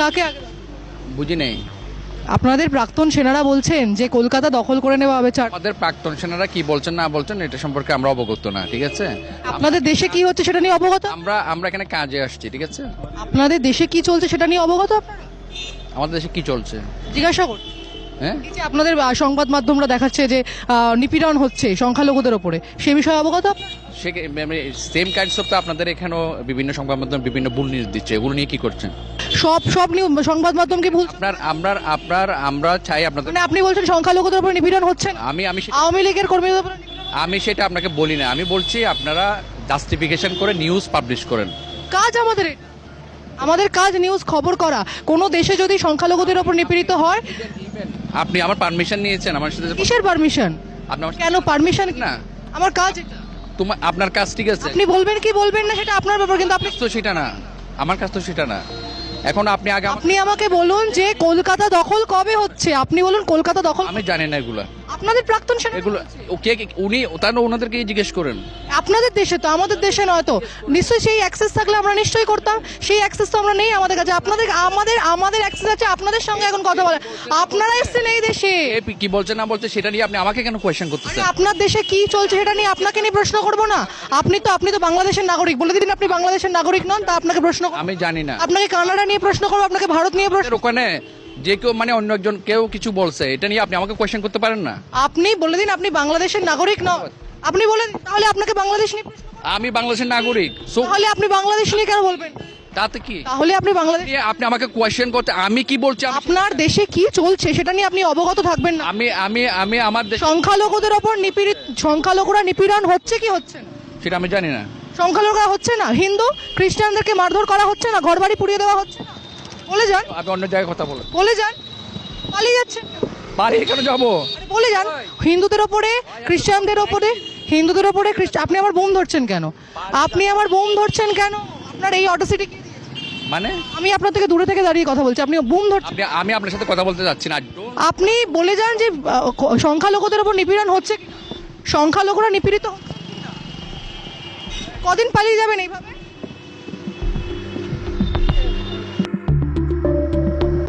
কাকে আগে? বুঝি নেই। আপনাদের প্রাক্তন সেনারা বলছেন যে কলকাতা দখল করে নেওয়া হবে। আমাদের প্রাক্তন সেনারা কি বলছেন না বলছেন এটা সম্পর্কে আমরা অবগত না, ঠিক আছে? আপনাদের দেশে কি হচ্ছে সেটা নিয়ে অবগত? আমরা এখানে কাজে আসছি, ঠিক আছে? আপনাদের দেশে কি চলছে সেটা নিয়ে অবগত আপনারা? আমাদের দেশে কি চলছে? জিজ্ঞাসা করুন। হ্যাঁ, এই যে আপনাদের সংবাদ মাধ্যমরা দেখাচ্ছে যে নিপীড়ন হচ্ছে সংখ্যালঘুদের ওপরে, সে বিষয়ে অবগত আপনারা? সে সেম কাইন্ডস অফ তো আপনাদের এখানেও বিভিন্ন সংবাদ মাধ্যম বিভিন্ন ভুল নিউজ দিচ্ছে, এগুলো নিয়ে কি করছেন? সব সংবাদ মাধ্যম কি ভুল? আমরা চাই আপনাদের। মানে আপনি বলছেন সংখ্যালঘুদের উপরে নিপীড়ন হচ্ছে না? আমি আওয়ামী লীগের কর্মীদের উপরে নিপীড়ন? আমি সেটা আপনাকে বলি না, আমি বলছি আপনারা জাস্টিফিকেশন করে নিউজ পাবলিশ করেন। কাজ আমাদের এটা। আমাদের কাজ নিউজ খবর করা। কোন দেশে যদি সংখ্যালঘুদের উপর নিপীড়িত হয়, আপনি আমার পারমিশন নিয়েছেন আমার সাথে? কিসের পারমিশন? আপনি আমার কেন পারমিশন? না, আমার কাজ এটা। আপনার কাজ ঠিক আছে, আপনি বলবেন কি বলবেন না সেটা আপনার ব্যাপার, কিন্তু আপনি তো সেটা না, আমার কাজ তো সেটা না। এখন আপনি আগে আপনি আমাকে বলুন যে কলকাতা দখল কবে হচ্ছে, আপনি বলুন কলকাতা দখল। আমি জানি না এগুলা, আপনাদের প্রাক্তন সেনা এগুলো উনি তাহলে ওনাদেরকে জিজ্ঞেস করেন। আপনাদের দেশে তো, আমাদের দেশে নয় তো। নিশ্চয়ই সেই অ্যাক্সেস থাকলে আমরা নিশ্চয়ই করতাম, সেই অ্যাক্সেস তো আমরা নেই আমাদের কাছে। আমাদের অ্যাক্সেস আছে আপনাদের সঙ্গে এখন কথা বলা। আপনারা এসেছেন এই দেশে, কি বলছে না বলছে সেটা নিয়ে আপনি আমাকে কেন কোয়েশ্চেন করতেছেন? আপনার দেশে কি চলছে সেটা নিয়ে আপনাকে নিয়ে প্রশ্ন করব না? আপনি তো বাংলাদেশের নাগরিক, বলে দিন আপনি বাংলাদেশের নাগরিক নন, তা আপনাকে প্রশ্ন করব? আমি জানি না। আপনাকে কানাডা নিয়ে প্রশ্ন করব, আপনাকে ভারত নিয়ে প্রশ্ন? ওখানে যে কেউ মানে অন্য একজন কেউ কিছু বলছে, এটা নিয়ে আপনি আমাকে কোয়েশ্চেন করতে পারেন না? আপনি বলে দিন আপনি বাংলাদেশের নাগরিক নন, আপনি বলেন, তাহলে আপনাকে বাংলাদেশ নিয়ে প্রশ্ন? আমি বাংলাদেশের নাগরিক, সো তাহলে আপনি বাংলাদেশ নিয়ে কেন বলবেন? তাতে কি? তাহলে আপনি বাংলাদেশ, আপনি আমাকে কোয়েশ্চেন করতে, আমি কি বলছি আপনার দেশে কি চলছে সেটা নিয়ে আপনি অবগত থাকবেন না? আমি আমার দেশ, সংখ্যালঘুদের ওপর সংখ্যালঘুরা নিপীড়ন হচ্ছে কি হচ্ছে না? সেটা আমি জানি না। সংখ্যালঘুরা হচ্ছে না? হিন্দু খ্রিস্টানদেরকে মারধর করা হচ্ছে না? ঘরবাড়ি পুড়িয়ে দেওয়া হচ্ছে না? বলে যান, আমি অন্য জায়গায় কথা বলেন। বলে যান। পালিয়ে যাচ্ছে, বাড়ি কেন যাবো? বলে যান। হিন্দুদের ওপরে খ্রিস্টানদের ওপরে, হিন্দুদের ওপরে আপনি আমার বোম ধরছেন কেন? আপনি আমার বোম ধরছেন কেন? আপনার এই অটোসিটি মানে আমি আপনার থেকে দূরে থেকে দাঁড়িয়ে কথা বলছি, আপনি বোম ধরছেন। আমি আপনার সাথে কথা বলতে যাচ্ছি না। আপনি বলে যান যে সংখ্যালঘুদের ওপর নিপীড়ন হচ্ছে কি না? সংখ্যালঘুরা নিপীড়িত হচ্ছে কি না? কদিন পালিয়ে যাবেন এইভাবে?